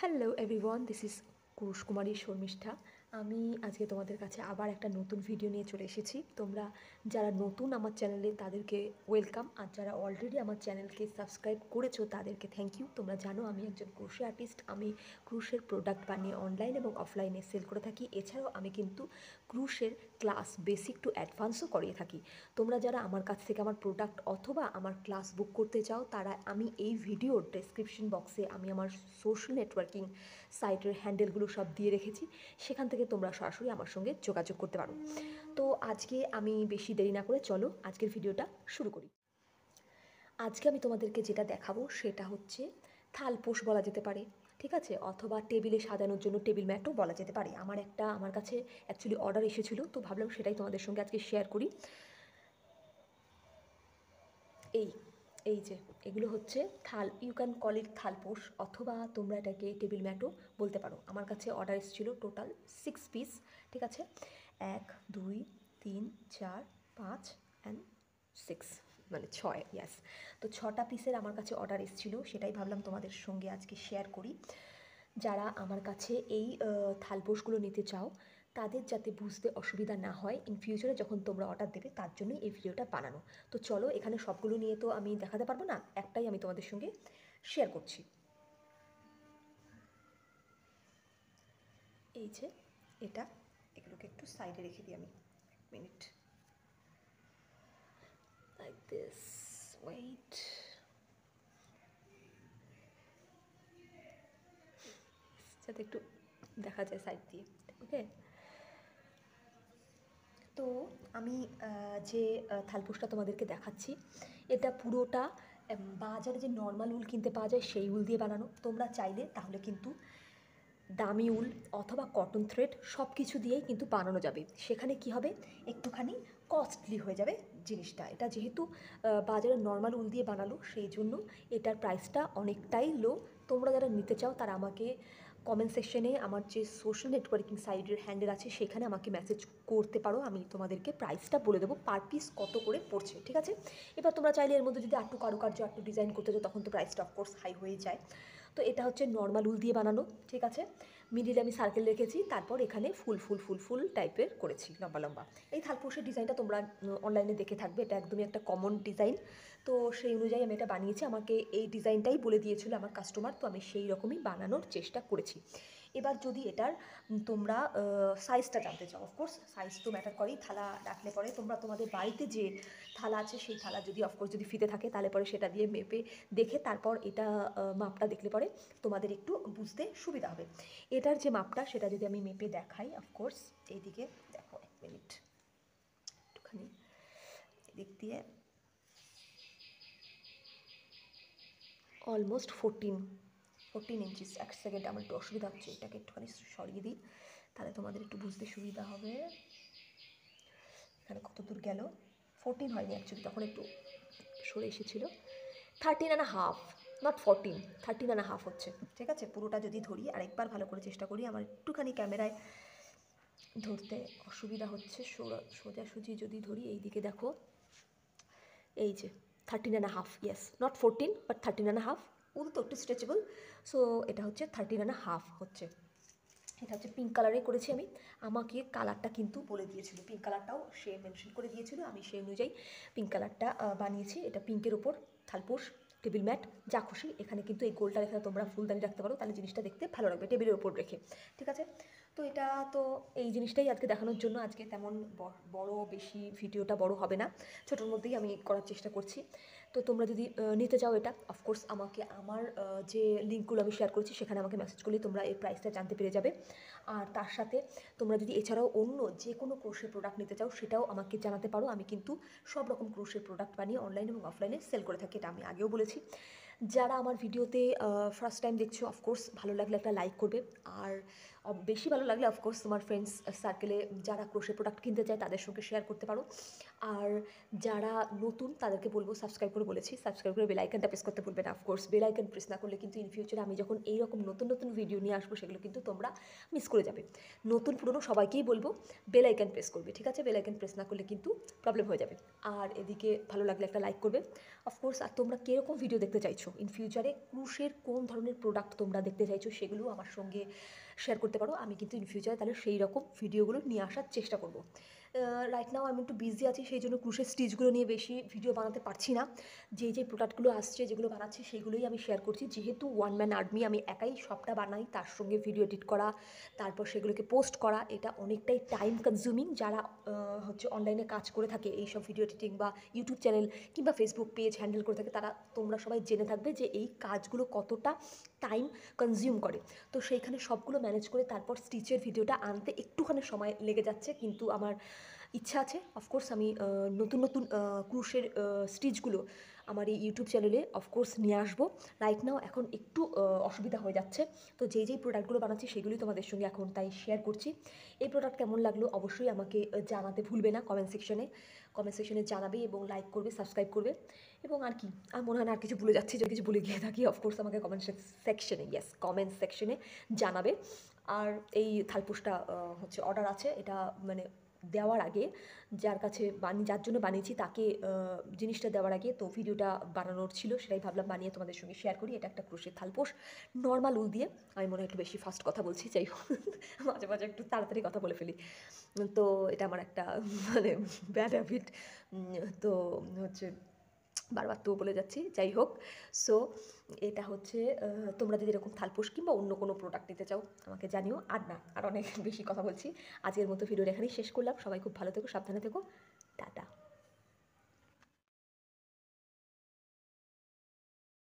Hello everyone, this is কুরুশ কুমারী শর্মিষ্ঠা। আমি আজকে তোমাদের কাছে আবার একটা নতুন ভিডিও নিয়ে চলে এসেছি। তোমরা যারা নতুন আমার চ্যানেলে তাদেরকে ওয়েলকাম, আর যারা অলরেডি আমার চ্যানেলকে সাবস্ক্রাইব করেছো তাদেরকে থ্যাংক ইউ। তোমরা জানো আমি একজন ক্রোশে আর্টিস্ট। আমি ক্রুশের প্রোডাক্ট বানিয়ে অনলাইন এবং অফলাইনে সেল করে থাকি। এছাড়াও আমি কিন্তু ক্রুশের ক্লাস বেসিক টু অ্যাডভান্সও করিয়ে থাকি। তোমরা যারা আমার কাছ থেকে আমার প্রোডাক্ট অথবা আমার ক্লাস বুক করতে চাও তারা আমি এই ভিডিওর ডেসক্রিপশন বক্সে আমি আমার সোশ্যাল নেটওয়ার্কিং সাইটের হ্যান্ডেলগুলো সব দিয়ে রেখেছি। সেখান থেকে তোমরা সরাসরি আমার সঙ্গে যোগাযোগ করতে পারো। তো আজকে আমি বেশি দেরি না করে চলো আজকের ভিডিওটা শুরু করি। আজকে আমি তোমাদেরকে যেটা দেখাবো সেটা হচ্ছে থালপোষ বলা যেতে পারে, ঠিক আছে, অথবা টেবিলে সাজানোর জন্য টেবিল ম্যাটও বলা যেতে পারে। আমার কাছে অ্যাকচুয়ালি অর্ডার এসেছিলো, তো ভাবলাম সেটাই তোমাদের সঙ্গে আজকে শেয়ার করি। এই এই যে এগুলো হচ্ছে ইউ ক্যান কল ইট থালপোষ, অথবা তোমরা এটাকে টেবিল ম্যাটও বলতে পারো। আমার কাছে অর্ডার এসেছিলো টোটাল 6 পিস, ঠিক আছে, 1 2 3 4 5 অ্যান্ড 6, মানে 6, ইয়াস। তো 6টা পিসের আমার কাছে অর্ডার এসেছিলো, সেটাই ভাবলাম তোমাদের সঙ্গে আজকে শেয়ার করি। যারা আমার কাছে এই থালপোষগুলো নিতে চাও তাদের যাতে বুঝতে অসুবিধা না হয় ইন ফিউচারে যখন তোমরা অর্ডার দেবে, তার জন্যই এই ভিডিওটা বানানো। তো চলো, এখানে সবগুলো নিয়ে তো আমি দেখাতে পারবো না, একটাই আমি তোমাদের সঙ্গে শেয়ার করছি। এই যে এটা, এগুলোকে একটু সাইডে রেখে দিই আমি 1 মিনিট, লাইক দিস, ওয়েট। যাতে একটু দেখা যায় সাইড দিয়ে, ওকে। তো আমি যে থালপোষটা তোমাদেরকে দেখাচ্ছি, এটা পুরোটা বাজারে যে নর্মাল উল কিনতে পাওয়া যায় সেই উল দিয়ে বানানো। তোমরা চাইলে তাহলে কিন্তু দামি উল অথবা কটন থ্রেড সব কিছু দিয়েই কিন্তু বানানো যাবে। সেখানে কি হবে, একটুখানি কস্টলি হয়ে যাবে জিনিসটা। এটা যেহেতু বাজারে নর্মাল উল দিয়ে বানালো, সেই জন্য এটার প্রাইসটা অনেকটাই লো। তোমরা যারা নিতে চাও তারা আমাকে কমেন্ট সেকশনে আমার যে সোশ্যাল নেটওয়ার্কিং সাইটের হ্যান্ডেল আছে সেখানে আমাকে মেসেজ করতে পারো। আমি তোমাদেরকে প্রাইসটা বলে দেবো পার পিস কত করে পড়ছে, ঠিক আছে। এবার তোমরা চাইলে এর মধ্যে যদি একটু কারুকার্য একটু ডিজাইন করতে চাও তখন তো প্রাইসটা অফকোর্স হাই হয়ে যায়। তো এটা হচ্ছে নর্মাল উল দিয়ে বানানো, ঠিক আছে। মিডিলে আমি সার্কেল রেখেছি, তারপর এখানে ফুল ফুল ফুল ফুল টাইপের করেছি লম্বা লম্বা। এই থালপোষের ডিজাইনটা তোমরা অনলাইনে দেখে থাকবে, এটা একদমই একটা কমন ডিজাইন। তো সেই অনুযায়ী আমি এটা বানিয়েছি। আমাকে এই ডিজাইনটাই বলে দিয়েছিল আমার কাস্টমার, তো আমি সেই রকমই বানানোর চেষ্টা করেছি। এবার যদি এটার তোমরা সাইজটা জানতে চাও, অফকোর্স সাইজ তো ম্যাটার করেই। থালা রাখলে পরে তোমরা তোমাদের বাড়িতে যে থালা আছে সেই থালা যদি অফকোর্স যদি ফিতে থাকে তাহলে পরে সেটা দিয়ে মেপে দেখে তারপর এটা মাপটা দেখলে পরে তোমাদের একটু বুঝতে সুবিধা হবে। এটার যে মাপটা সেটা যদি আমি মেপে দেখাই, অফকোর্স এইদিকে দেখো 1 মিনিট, একটুখানি এদিক দিয়ে অলমোস্ট 14 ইঞ্চিস। 1 সেকেন্ড, আমার একটু অসুবিধা হচ্ছে, এটাকে একটুখানি সরিয়ে দিই তাহলে তোমাদের একটু বুঝতে সুবিধা হবে। এখানে কত দূর গেল, 14 হয়নি অ্যাকচুয়ালি, তখন একটু সরে এসেছিলো। 13.5, নট 14, 13.5 হচ্ছে, ঠিক আছে। পুরোটা যদি ধরি, আরেকবার ভালো করে চেষ্টা করি, আমার একটুখানি ক্যামেরায় ধরতে অসুবিধা হচ্ছে। সোজাসুজি যদি ধরি, এই দিকে দেখো, এই যে 13.5, ইয়েস, নট 14 বাট 13.5। উল তো একটু স্ট্রেচেবল, সো এটা হচ্ছে 13.5 হচ্ছে। এটা হচ্ছে পিঙ্ক কালারে করেছি আমি। আমাকে কালারটা কিন্তু বলে দিয়েছিল, পিঙ্ক কালারটাও সে মেনশন করে দিয়েছিল, আমি সেই অনুযায়ী পিঙ্ক কালারটা বানিয়েছি। এটা পিঙ্কের ওপর থালপোষ, টেবিল ম্যাট, যা খুশি। এখানে কিন্তু এই গোলটা রেখে তোমরা ফুলদানি রাখতে পারো, তাহলে জিনিসটা দেখতে ভালো লাগবে টেবিলের ওপর রেখে, ঠিক আছে। তো এটা তো এই জিনিসটাই আজকে দেখানোর জন্য। আজকে তেমন বড় বেশি ভিডিওটা বড় হবে না, ছোটোর মধ্যেই আমি করার চেষ্টা করছি। তো তোমরা যদি নিতে চাও এটা, অফকোর্স আমাকে আমার যে লিঙ্কগুলো আমি শেয়ার করছি সেখানে আমাকে মেসেজ করলে তোমরা এই প্রাইসটা জানতে পেরে যাবে। আর তার সাথে তোমরা যদি এছাড়াও অন্য যে কোনো ক্রোশের প্রোডাক্ট নিতে চাও সেটাও আমাকে জানাতে পারো। আমি কিন্তু সব রকম ক্রোশের প্রোডাক্ট বানিয়ে অনলাইন এবং অফলাইনে সেল করে থাকি, এটা আমি আগেও বলেছি। যারা আমার ভিডিওতে ফার্স্ট টাইম দেখছো, অফকোর্স ভালো লাগলে একটা লাইক করবে। আর বেশি ভালো লাগলে অফকোর্স তোমার ফ্রেন্ডস সার্কেলে যারা ক্রোশের প্রোডাক্ট কিনতে চায় তাদের সঙ্গে শেয়ার করতে পারো। আর যারা নতুন তাদেরকে বলবো সাবস্ক্রাইব করে বলেছি, সাবস্ক্রাইব করে বেল আইকনটা প্রেস করতে ভুলবেন না। অফকোর্স বেল আইকন প্রেস না করলে কিন্তু ইন ফিউচারে আমি যখন এইরকম নতুন নতুন ভিডিও নিয়ে আসবো সেগুলো কিন্তু তোমরা মিস করে যাবে। নতুন পুরনো সবাইকেই বলবো বেল আইকন প্রেস করবে, ঠিক আছে? বেল আইকন প্রেস না করলে কিন্তু প্রবলেম হয়ে যাবে। আর এদিকে ভালো লাগলে একটা লাইক করবে অফকোর্স। আর তোমরা কীরকম ভিডিও দেখতে চাইছো ইন ফিউচারে, ক্রুশের কোন ধরনের প্রোডাক্ট তোমরা দেখতে চাইছো সেগুলো আমার সঙ্গে শেয়ার করতে পারো। আমি কিন্তু ইন ফিউচারে তাহলে সেই রকম ভিডিওগুলো নিয়ে আসার চেষ্টা করবো। রাইট নাও আমি একটু বিজি আছি, সেই জন্য ক্রুশের স্টিচগুলো নিয়ে বেশি ভিডিও বানাতে পারছি না। যে প্রোডাক্টগুলো আসছে, যেগুলো বানাচ্ছি সেইগুলোই আমি শেয়ার করছি। যেহেতু ওয়ান ম্যান আর্মি, আমি একাই সবটা বানাই, তার সঙ্গে ভিডিও এডিট করা, তারপর সেগুলোকে পোস্ট করা, এটা অনেকটাই টাইম কনজিউমিং। যারা হচ্ছে অনলাইনে কাজ করে থাকে এইসব ভিডিও এডিটিং বা ইউটিউব চ্যানেল কিংবা ফেসবুক পেজ হ্যান্ডেল করে থাকে, তারা তোমরা সবাই জেনে থাকবে যে এই কাজগুলো কতটা টাইম কনজিউম করে। তো সেইখানে সবগুলো ম্যানেজ করে তারপর স্টিচের ভিডিওটা আনতে একটুখানি সময় লেগে যাচ্ছে। কিন্তু আমার ইচ্ছা আছে অফকোর্স আমি নতুন নতুন ক্রুশের স্টিচগুলো আমার এই ইউটিউব চ্যানেলে অফকোর্স নিয়ে আসবো। রাইট নাও এখন একটু অসুবিধা হয়ে যাচ্ছে, তো যেই প্রোডাক্টগুলো বানাচ্ছি সেগুলোই তোমাদের সঙ্গে এখন তাই শেয়ার করছি। এই প্রোডাক্ট কেমন লাগলো অবশ্যই আমাকে জানাতে ভুলবে না কমেন্ট সেকশনে জানাবে এবং লাইক করবে, সাবস্ক্রাইব করবে। এবং আর কি, আর মনে হয় না আর কিছু ভুলে যাচ্ছি। যদি কিছু ভুলে গিয়ে থাকি অফকোর্স আমাকে কমেন্ট সেকশনে জানাবে। আর এই থালপোসটা হচ্ছে অর্ডার আছে, এটা মানে দেওয়ার আগে যার জন্য বানিয়েছি তাকে জিনিসটা দেওয়ার আগে তো ভিডিওটা বানানোর ছিল, সেটাই ভাবলাম বানিয়ে তোমাদের সঙ্গে শেয়ার করি। এটা একটা ক্রোশের থালপোস নর্মাল উল দিয়ে। আমি মনে হয় একটু বেশি ফাস্ট কথা বলছি, যাই হোক মাঝে মাঝে একটু তাড়াতাড়ি কথা বলে ফেলি, তো এটা আমার একটা মানে ব্যাড হ্যাবিট। তো হচ্ছে বারবার তো বলে যাচ্ছি, যাই হোক। সো এটা হচ্ছে তোমরা যদি এরকম থালপোস কিংবা অন্য কোনো প্রোডাক্ট নিতে চাও আমাকে জানিও। আর অনেক বেশি কথা বলছি, আজকের মতো ভিডিওটা এখানেই শেষ করলাম। সবাই খুব ভালো থেকো, সাবধানে থেকো, টাটা।